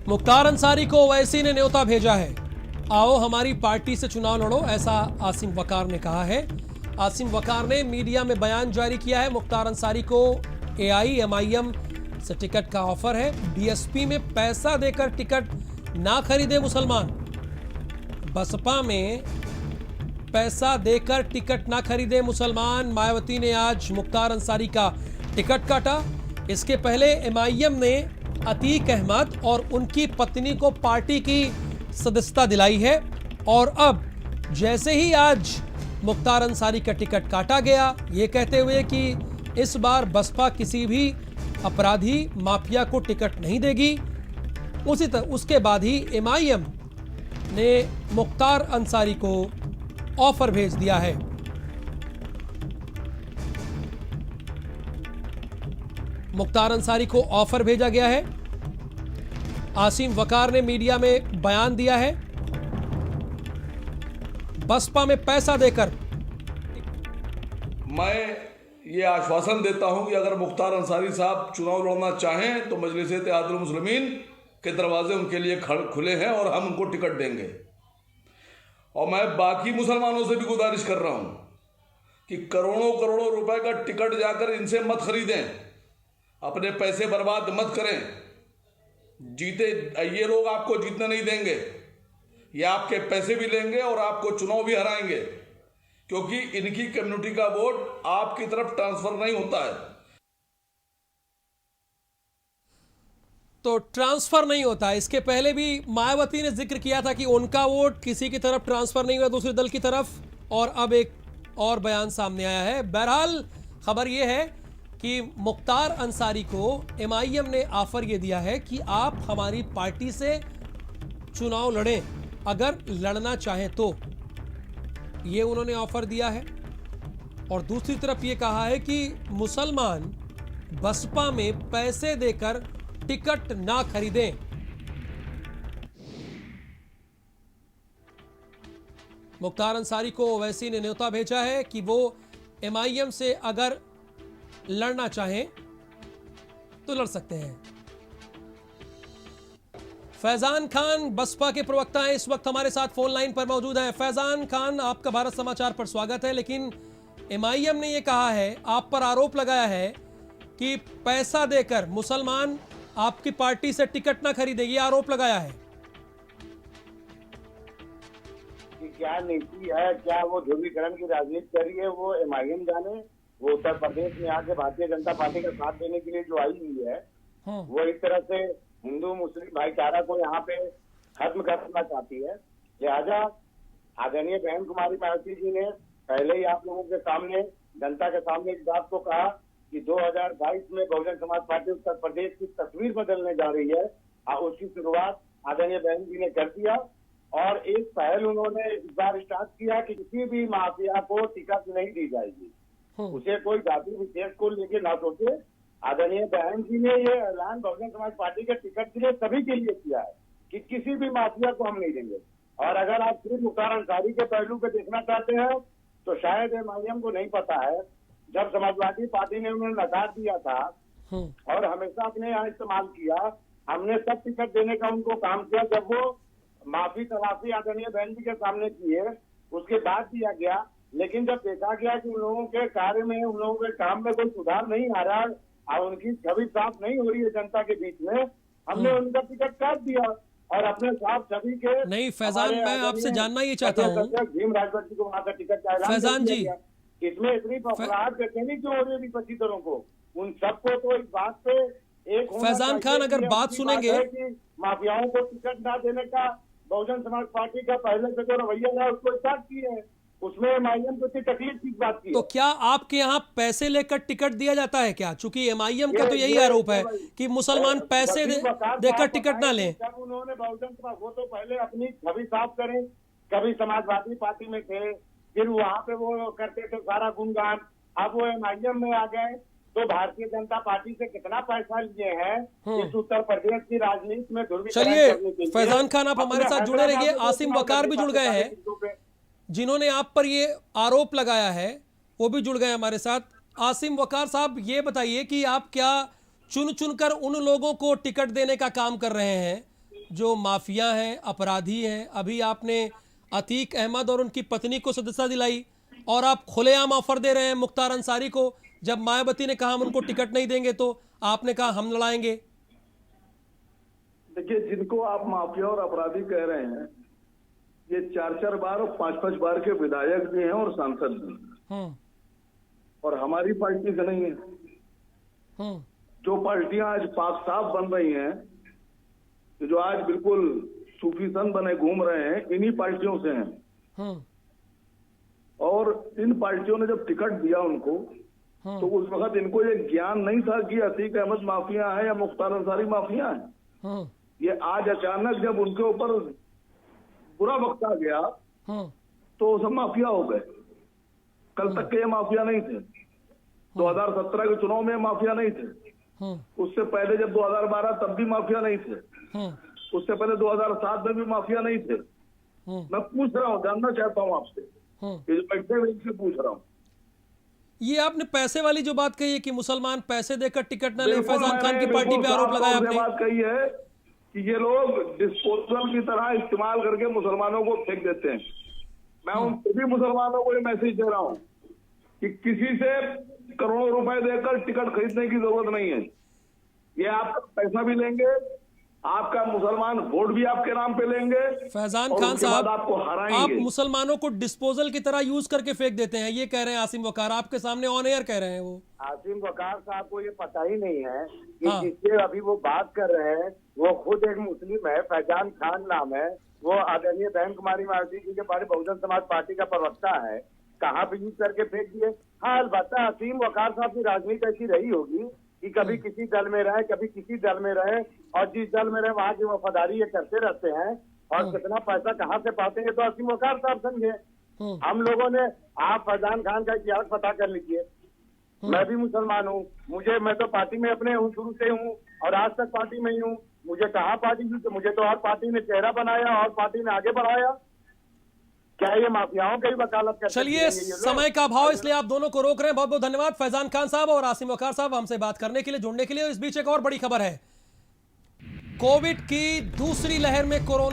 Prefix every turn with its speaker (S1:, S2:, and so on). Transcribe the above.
S1: मुख्तार अंसारी को ओवैसी ने न्योता भेजा है, आओ हमारी पार्टी से चुनाव लड़ो, ऐसा आसिम वकार ने कहा है। आसिम वकार ने मीडिया में बयान जारी किया है। मुख्तार अंसारी को एआईएमआईएम से टिकट का ऑफर है। बीएसपी में पैसा देकर टिकट ना खरीदे मुसलमान। बसपा में पैसा देकर टिकट ना खरीदे मुसलमान। मायावती ने आज मुख्तार अंसारी का टिकट काटा। इसके पहले एमआईएम ने अतीक अहमद और उनकी पत्नी को पार्टी की सदस्यता दिलाई है। और अब जैसे ही आज मुख्तार अंसारी का टिकट काटा गया, ये कहते हुए कि इस बार बसपा किसी भी अपराधी माफिया को टिकट नहीं देगी, उसके बाद ही एमआईएम ने मुख्तार अंसारी को ऑफर भेज दिया है। मुख्तार अंसारी को ऑफर भेजा गया है। आसिम वकार ने मीडिया में बयान दिया है। बसपा में पैसा देकर
S2: मैं ये आश्वासन देता हूं कि अगर मुख्तार अंसारी साहब चुनाव लड़ना चाहें तो मजलिस इत्तेहादुल मुस्लिमीन के दरवाजे उनके लिए खुले हैं और हम उनको टिकट देंगे। और मैं बाकी मुसलमानों से भी गुजारिश कर रहा हूं कि करोड़ों करोड़ों रुपए का टिकट जाकर इनसे मत खरीदें, अपने पैसे बर्बाद मत करें। जीते ये लोग आपको जीतने नहीं देंगे, ये आपके पैसे भी लेंगे और आपको चुनाव भी हराएंगे, क्योंकि इनकी कम्युनिटी का वोट आपकी तरफ ट्रांसफर नहीं होता है।
S1: तो ट्रांसफर नहीं होता। इसके पहले भी मायावती ने जिक्र किया था कि उनका वोट किसी की तरफ ट्रांसफर नहीं हुआ दूसरे दल की तरफ, और अब एक और बयान सामने आया है। बहरहाल खबर यह है कि मुख्तार अंसारी को एमआईएम ने ऑफर यह दिया है कि आप हमारी पार्टी से चुनाव लड़ें, अगर लड़ना चाहें तो। ये उन्होंने ऑफर दिया है। और दूसरी तरफ ये कहा है कि मुसलमान बसपा में पैसे देकर टिकट ना खरीदें। मुख्तार अंसारी को ओवैसी ने न्योता भेजा है कि वो एमआईएम से अगर लड़ना चाहें तो लड़ सकते हैं। फैजान खान बसपा के प्रवक्ता हैं, इस वक्त हमारे साथ फोन लाइन पर मौजूद हैं। फैजान खान, आपका भारत समाचार पर स्वागत है। लेकिन एमआईएम ने यह कहा है, आप पर आरोप लगाया है कि पैसा देकर मुसलमान आपकी पार्टी से टिकट ना खरीदे, ये आरोप लगाया है।
S3: कि क्या नीति है, क्या वो ध्रुवीकरण की राजनीति कर रही है, वो एमआईएम जाने। वो उत्तर प्रदेश में आके भारतीय जनता पार्टी का साथ देने के लिए जो आई हुई है, वो इस तरह से हिंदू मुस्लिम भाईचारा को यहाँ पे खत्म करना चाहती है। लिहाजा आदरणीय बहन कुमारी मायावती जी ने पहले ही आप लोगों के सामने, जनता के सामने इस बात को कहा कि 2022 में बहुजन समाज पार्टी उत्तर प्रदेश की तस्वीर बदलने जा रही है, और उसकी शुरुआत आदरणीय बहन जी ने कर दिया। और एक पहल उन्होंने इस बार स्टार्ट किया कि किसी भी माफिया को टिकट नहीं दी जाएगी, उसे कोई जाति विशेष को लेके ना सोचे। आदरणीय बहन जी ने ये ऐलान बहुजन समाज पार्टी के टिकट के लिए सभी के लिए किया है कि किसी भी माफिया को हम नहीं देंगे। और अगर आप सिर्फ मुख्तार अंसारी के पहलू पे देखना चाहते हैं तो शायद एमआईएम को नहीं पता है, जब समाजवादी पार्टी ने उन्हें नकार दिया था और हमेशा अपने यहाँ इस्तेमाल किया, हमने सब टिकट देने का उनको काम किया। जब वो माफी तलाशी आदरणीय बहन जी के सामने किए, उसके बाद दिया गया। लेकिन जब देखा गया कि उन लोगों के कार्य में, उन लोगों के काम में कोई सुधार नहीं आ रहा और उनकी छवि साफ नहीं हो रही है जनता के बीच में, हमने उनका टिकट काट दिया और अपने साथ छवि के।
S1: नहीं फैजान, मैं आपसे जानना ये चाहता हूँ,
S3: भीम राजभर जी को वहां का टिकट का ऐलान
S1: फैजान जी,
S3: इसमें इतनी फफड़ाहट कैसे क्यों हो रही है विपक्षीदलों को? उन सबको तो इस बात पे एक
S1: फैजान खान, अगर बात सुनेंगे,
S3: माफियाओं को टिकट ना देने का बहुजन समाज पार्टी का पहले से जो रवैया है उसको स्टार्ट किए हैं, उसमें एमआईएम को तकलीफ की बात की।
S1: तो क्या आपके यहाँ पैसे लेकर टिकट दिया जाता है क्या? चूंकि एमआईएम का तो यही आरोप है कि मुसलमान पैसे देकर टिकट ना लें।
S3: जब उन्होंने बहुजन समाज, वो तो पहले अपनी छवि साफ करें, कभी समाजवादी पार्टी में थे, फिर वहाँ पे वो करते थे सारा गुणगान, अब वो एमआईएम में आ गए तो भारतीय जनता पार्टी से कितना पैसा लिए हैं इस उत्तर प्रदेश की राजनीति में ध्रुवीकरण करने के लिए।
S1: चलिए फैजान खान, आप हमारे साथ जुड़े रहिए। आसिम वकार भी जुड़ गए हैं, जिन्होंने आप पर ये आरोप लगाया है, वो भी जुड़ गए हमारे साथ। आसिम वकार साहब, ये बताइए कि आप क्या चुन चुनकर उन लोगों को टिकट देने का काम कर रहे हैं जो माफिया हैं, अपराधी हैं। अभी आपने अतीक अहमद और उनकी पत्नी को सदस्यता दिलाई और आप खुलेआम ऑफर दे रहे हैं मुख्तार अंसारी को। जब मायावती ने कहा हम उनको टिकट नहीं देंगे तो आपने कहा हम लड़ाएंगे।
S4: देखिए, जिनको आप माफिया और अपराधी कह रहे हैं, ये 4-4 बार और 5-5 बार के विधायक भी हैं और सांसद भी हैं, और हमारी पार्टी से नहीं है। जो पार्टियां आज पाक साफ बन रही हैं, जो आज बिल्कुल सूफी संत बने घूम रहे हैं, इन्हीं पार्टियों से हैं। और इन पार्टियों ने जब टिकट दिया उनको, तो उस वक्त इनको ये ज्ञान नहीं था कि अतीक अहमद माफिया है या मुख्तार अंसारी माफिया है। ये आज अचानक जब उनके ऊपर बुरा वक्त आ गया तो सब माफिया हो गए। कल तक के ये माफिया नहीं थे। 2017 के चुनाव में माफिया नहीं थे। उससे पहले जब 2012 तब भी माफिया नहीं थे। उससे पहले 2007 में भी माफिया नहीं थे। मैं पूछ रहा हूँ, जानना चाहता हूँ आपसे, ये जो बैठे हुए इनसे पूछ रहा हूँ।
S1: ये आपने पैसे वाली जो बात कही है कि मुसलमान पैसे देकर टिकट न ले, फैजान खान की पार्टी पे आरोप लगाया आपने।
S4: बात कही है कि ये लोग डिस्पोजल की तरह इस्तेमाल करके मुसलमानों को फेंक देते हैं। मैं उन सभी मुसलमानों को ये मैसेज दे रहा हूँ कि किसी से करोड़ों रुपए देकर टिकट खरीदने की जरूरत नहीं है। ये आपका पैसा भी लेंगे, आपका मुसलमान वोट भी आपके नाम पे लेंगे।
S1: फैजान खान साहब,
S4: आपको हराएंगे।
S1: आप मुसलमानों को डिस्पोजल की तरह यूज करके फेंक देते हैं, ये कह रहे हैं आसिम वकार, आपके सामने ऑन एयर कह रहे हैं। वो
S3: आसिम वकार साहब को ये पता ही नहीं है कि जिससे अभी वो बात कर रहे हैं वो खुद एक मुस्लिम है, फैजान खान नाम है। वो आदरणीय बहन कुमारी मायावती जी के पार्टी बहुजन समाज पार्टी का प्रवक्ता है। कहाँ पे यूज करके फेंक दिए? हाँ, अलबत्ता आसिम वकार साहब की राजनीति ऐसी रही होगी कि कभी किसी दल में रहे, कभी किसी दल में रहे, और जिस दल में रहे वहां की वफादारी ये करते रहते हैं। और कितना पैसा कहाँ से पाते हैं तो आसिम वकार साहब समझे। हम लोगों ने, आप फैजान खान का इतिहास पता कर लीजिए। मैं भी मुसलमान हूँ, मैं तो पार्टी में अपने हूँ, शुरू से हूँ और आज तक पार्टी में ही हूँ। मुझे कहाँ पार्टी थी? मुझे तो हर पार्टी ने चेहरा बनाया और पार्टी ने आगे बढ़ाया। क्या ये माफियाओं की वकालत करते हैं?
S1: चलिए, समय का अभाव इसलिए आप दोनों को रोक रहे हैं। बहुत बहुत धन्यवाद फैजान खान साहब और आसिम वकार साहब हमसे बात करने के लिए, जुड़ने के लिए। इस बीच एक और बड़ी खबर है, कोविड की दूसरी लहर में कोरोना